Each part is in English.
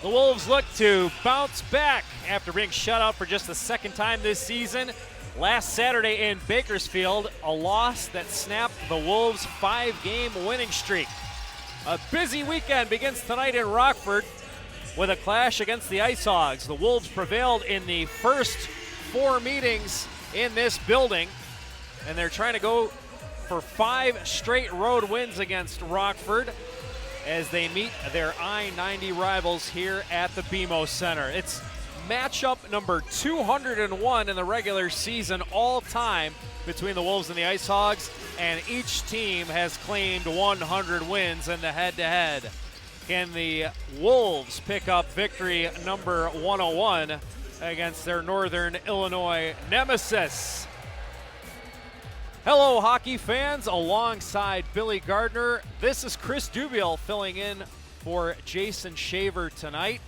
The Wolves look to bounce back after being shut out for just the second time this season. Last Saturday in Bakersfield, a loss that snapped the Wolves' 5-game winning streak. A busy weekend begins tonight in Rockford with a clash against the IceHogs. The Wolves prevailed in the first 4 meetings in this building, and they're trying to go for 5 straight road wins against Rockford as they meet their I-90 rivals here at the BMO Center. It's matchup number 201 in the regular season all time between the Wolves and the IceHogs, and each team has claimed 100 wins in the head-to-head. Can the Wolves pick up victory number 101 against their Northern Illinois nemesis? Hello, hockey fans. Alongside Billy Gardner, this is Chris Dubiel filling in for Jason Shaver tonight.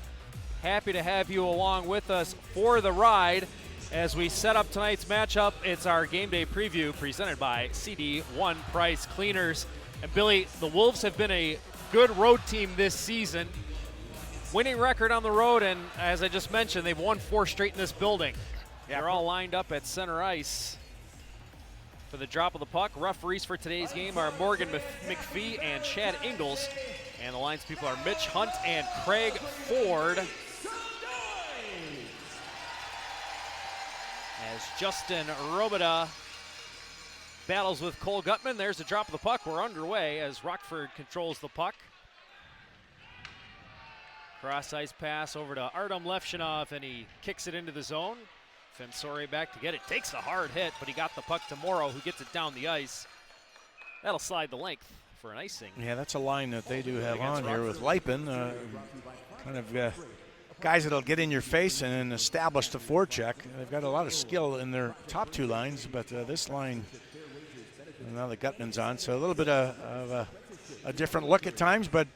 Happy to have you along with us for the ride as we set up tonight's matchup. It's our game day preview presented by CD1 Price Cleaners. And Billy, the Wolves have been a good road team this season. Winning record on the road, and as I just mentioned, they've won 4 straight in this building. They're all lined up at center ice for the drop of the puck. Referees for today's game are Morgan McPhee and Chad Ingalls. And the lines people are Mitch Hunt and Craig Ford. As Justin Robida battles with Cole Gutman. There's the drop of the puck. We're underway as Rockford controls the puck. Cross ice pass over to Artem Levshinov, and he kicks it into the zone. Fensore back to get it. Takes a hard hit, but he got the puck to Morrow, who gets it down the ice. That'll slide the length for an icing. Yeah, that's a line that they do have on here with Lipin. Kind of guys that'll get in your face and then establish the forecheck. They've got a lot of skill in their top 2 lines, but this line, now the Gutman's on, so a little bit of a different look at times, but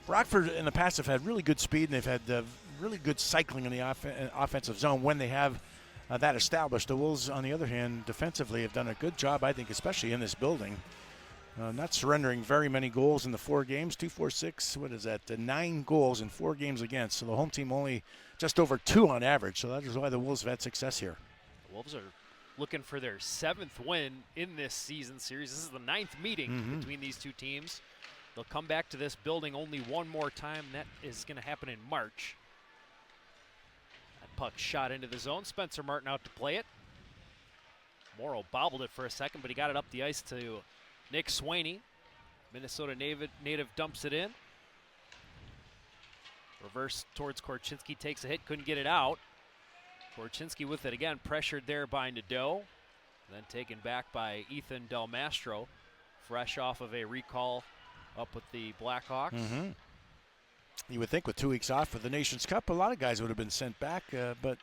Rockford in the past have had really good speed, and they've had really good cycling in the offensive zone when they have that established. The Wolves, on the other hand, defensively have done a good job, I think, especially in this building. Not surrendering very many goals in the 4 games, 2, 4, 6, what is that, 9 goals in 4 games against. So the home team only just over 2 on average, so that is why the Wolves have had success here. The Wolves are looking for their 7th win in this season series. This is the 9th meeting between these 2 teams. They'll come back to this building only one more time. That is going to happen in March. That puck shot into the zone. Spencer Martin out to play it. Morrow bobbled it for a second, but he got it up the ice to Nick Swaney. Minnesota native dumps it in. Reverse towards Korchinski, takes a hit, couldn't get it out. Korchinski with it again, pressured there by Nadeau. Then taken back by Ethan Del Mastro, fresh off of a recall up with the Blackhawks. You would think with 2 weeks off for the Nations Cup, a lot of guys would have been sent back, but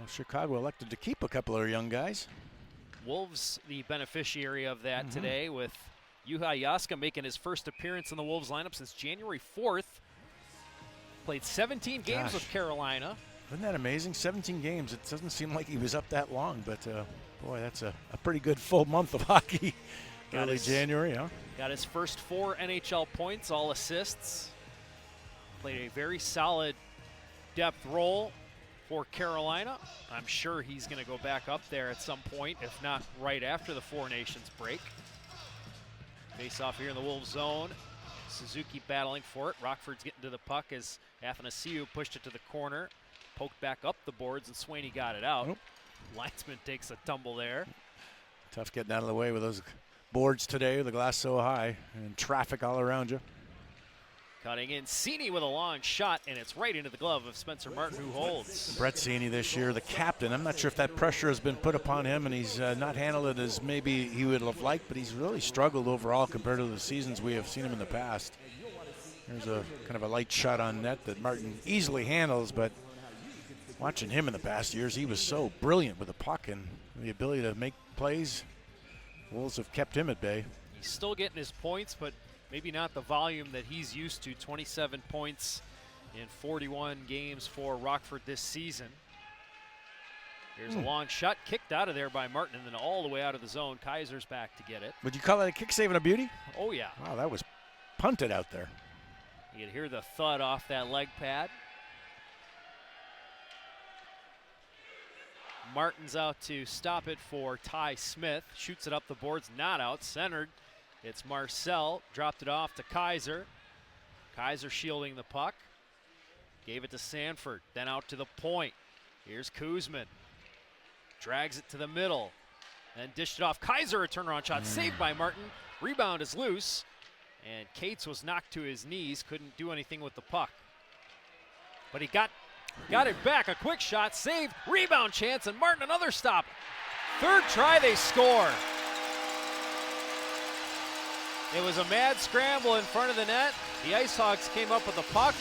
Chicago elected to keep a couple of their young guys. Wolves the beneficiary of that today, with Juha Jaska making his first appearance in the Wolves lineup since January 4th. Played 17 games with Carolina. Isn't that amazing? 17 games. It doesn't seem like he was up that long, but boy, that's a pretty good full month of hockey. Early January, huh? Got his first 4 NHL points, all assists. Played a very solid depth role for Carolina. I'm sure he's going to go back up there at some point, if not right after the 4 Nations break. Face off here in the Wolves zone. Suzuki battling for it. Rockford's getting to the puck as Athanasiou pushed it to the corner. Poked back up the boards, and Swaney got it out. Linesman takes a tumble there. Tough getting out of the way with those boards today, the glass so high, and traffic all around you. Cutting in, Cini with a long shot, and it's right into the glove of Spencer Martin, who holds. Brett Cini this year, the captain. I'm not sure if that pressure has been put upon him, and he's not handled it as maybe he would have liked, but he's really struggled overall compared to the seasons we have seen him in the past. There's a kind of a light shot on net that Martin easily handles, but watching him in the past years, he was so brilliant with the puck and the ability to make plays. Wolves have kept him at bay. He's still getting his points, but maybe not the volume that he's used to. 27 points in 41 games for Rockford this season. Here's a long shot, kicked out of there by Martin, and then all the way out of the zone. Kaiser's back to get it. Would you call that a kick save and a beauty? Oh, yeah. Wow, that was punted out there. You can hear the thud off that leg pad. Martin's out to stop it for Ty Smith. Shoots it up the boards, not out, centered. It's Marcel, dropped it off to Kaiser. Kaiser shielding the puck. Gave it to Sanford, then out to the point. Here's Kuzman. Drags it to the middle, then dished it off. Kaiser, a turnaround shot, saved by Martin. Rebound is loose, and Cates was knocked to his knees, couldn't do anything with the puck. But he got it back, a quick shot, saved, rebound chance, and Martin another stop. Third try, they score. It was a mad scramble in front of the net. The IceHogs came up with the puck,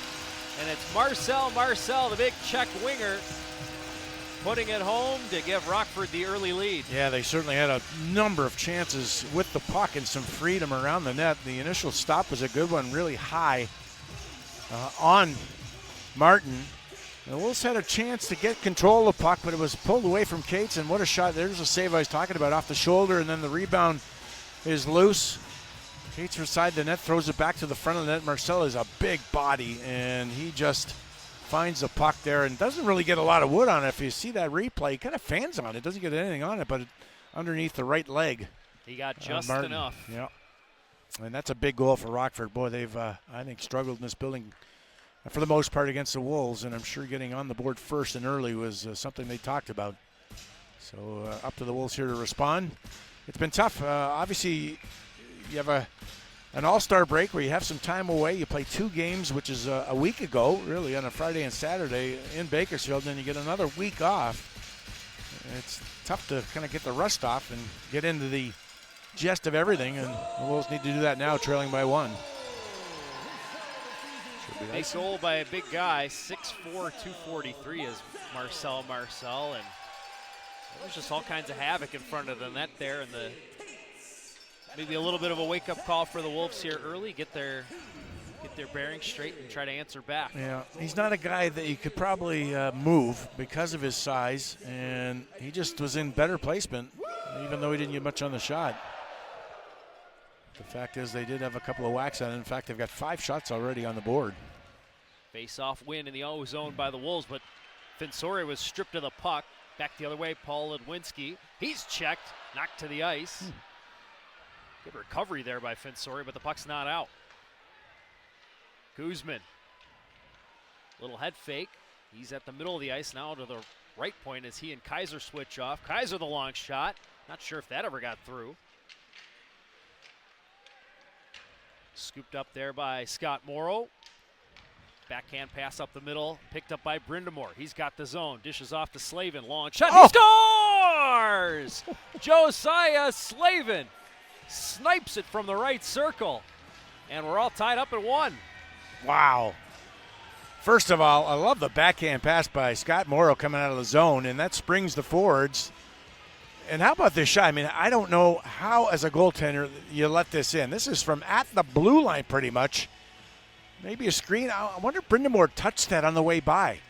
and it's Marcel, the big Czech winger, putting it home to give Rockford the early lead. Yeah, they certainly had a number of chances with the puck and some freedom around the net. The initial stop was a good one, really high on Martin. The Wolves had a chance to get control of the puck, but it was pulled away from Cates, and what a shot. There's a save I was talking about off the shoulder, and then the rebound is loose. Cates beside the net, throws it back to the front of the net. Marcel is a big body, and he just finds the puck there and doesn't really get a lot of wood on it. If you see that replay, he kind of fans on it. Doesn't get anything on it, but underneath the right leg. He got just Martin. enough. Yeah. And that's a big goal for Rockford. Boy, they've, I think, struggled in this building for the most part against the Wolves, and I'm sure getting on the board first and early was something they talked about. So up to the Wolves here to respond. It's been tough. Obviously, you have an all-star break where you have some time away. You play 2 games, which is a week ago, really, on a Friday and Saturday in Bakersfield. Then you get another week off. It's tough to kind of get the rust off and get into the gist of everything, and the Wolves need to do that now, trailing by 1. Big goal by a big guy, 6'4", 243 is Marcel, and there's just all kinds of havoc in front of the net there, and maybe a little bit of a wake-up call for the Wolves here early, get their bearings straight and try to answer back. Yeah, he's not a guy that you could probably move because of his size, and he just was in better placement, even though he didn't get much on the shot. The fact is they did have a couple of whacks on it. In fact, they've got 5 shots already on the board. Face-off win in the O zone by the Wolves, but Finsori was stripped of the puck. Back the other way, Paul Ledwinski. He's checked, knocked to the ice. Good recovery there by Finsori, but the puck's not out. Kuzman, little head fake. He's at the middle of the ice now to the right point as he and Kaiser switch off. Kaiser the long shot. Not sure if that ever got through. Scooped up there by Scott Morrow. Backhand pass up the middle, picked up by Brindamore. He's got the zone, dishes off to Slavin. Long shot, he scores! Josiah Slavin snipes it from the right circle. And we're all tied up at 1. Wow. First of all, I love the backhand pass by Scott Morrow coming out of the zone, and that springs the forwards. And how about this shot? I mean, I don't know how, as a goaltender, you let this in. This is from at the blue line pretty much. Maybe a screen. I wonder if Brindamore touched that on the way by.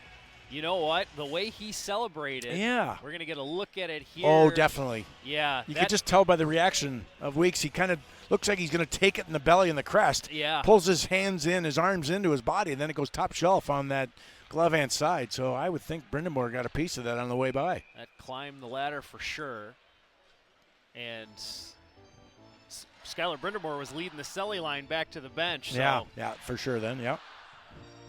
You know what? The way he celebrated. Yeah. We're going to get a look at it here. Oh, definitely. Yeah. You could just tell by the reaction of Weeks. He kind of looks like he's going to take it in the belly and the crest. Yeah. Pulls his hands in, his arms into his body, and then it goes top shelf on that glove hand side. So I would think Brindamore got a piece of that on the way by. That climbed the ladder for sure. And Skylar Brindamore was leading the Selly line back to the bench. So. Yeah, for sure then, yeah.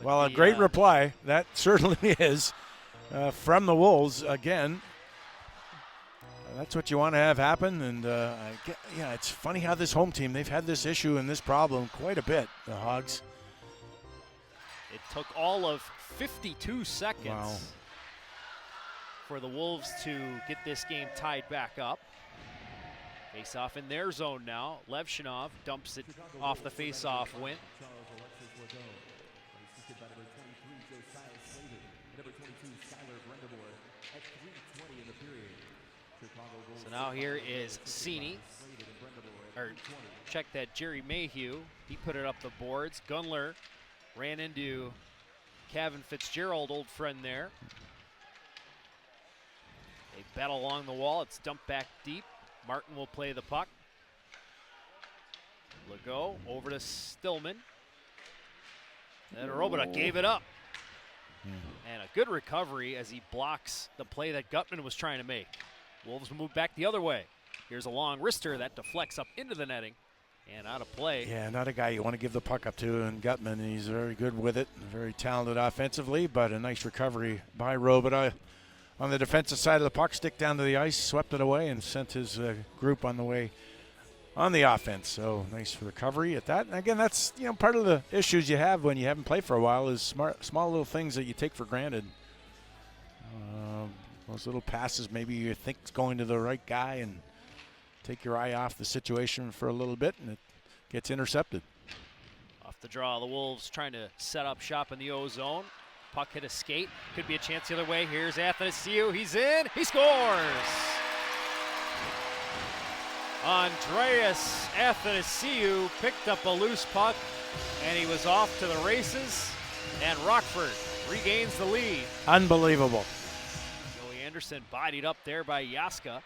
Well, a great reply. That certainly is from the Wolves again. That's what you want to have happen. And, it's funny how this home team, they've had this issue and this problem quite a bit, the Hogs. It took all of 52 seconds for the Wolves to get this game tied back up. Face-off in their zone now. Levshinov dumps it off the face-off win. So now here is Cini. Or check that, Jerry Mayhew. He put it up the boards. Gunler ran into Kevin Fitzgerald, old friend there. They battle along the wall. It's dumped back deep. Martin will play the puck. Legault over to Stillman. And Robota gave it up. And a good recovery as he blocks the play that Gutman was trying to make. Wolves move back the other way. Here's a long wrister that deflects up into the netting and out of play. Yeah, not a guy you want to give the puck up to, and Gutman, he's very good with it, very talented offensively, but a nice recovery by Robota on the defensive side of the puck, stick down to the ice, swept it away, and sent his group on the way on the offense. So nice recovery at that. And again, that's part of the issues you have when you haven't played for a while is small little things that you take for granted. Those little passes, maybe you think it's going to the right guy and take your eye off the situation for a little bit, and it gets intercepted. Off the draw, the Wolves trying to set up shop in the O zone. Puck hit a skate. Could be a chance the other way. Here's Athanasiou. He's in. He scores! Andreas Athanasiou picked up a loose puck, and he was off to the races, and Rockford regains the lead. Unbelievable. Joey Anderson bodied up there by Jaska.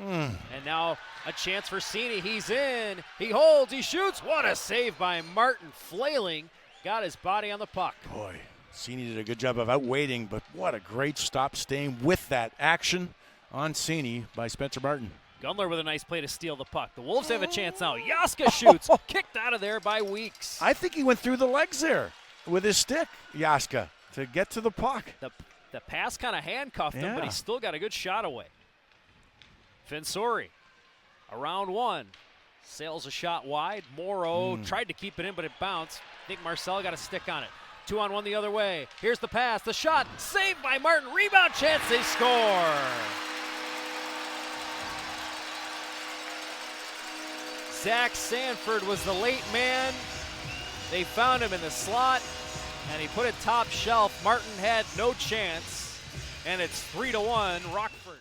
And now a chance for Cini. He's in. He holds. He shoots. What a save by Martin, flailing. Got his body on the puck. Boy, Cini did a good job of outweighting, but what a great stop staying with that action on Cini by Spencer Martin. Gundler with a nice play to steal the puck. The Wolves have a chance now. Jaska shoots. Kicked out of there by Weeks. I think he went through the legs there with his stick, Jaska, to get to the puck. The pass kind of handcuffed him, but he still got a good shot away. Fensori, around one, sails a shot wide. Morrow tried to keep it in, but it bounced. I think Marcel got a stick on it. 2-on-1 the other way. Here's the pass, the shot, saved by Martin. Rebound chance, they score. Zach Sanford was the late man. They found him in the slot, and he put it top shelf. Martin had no chance, and it's 3-1 Rockford.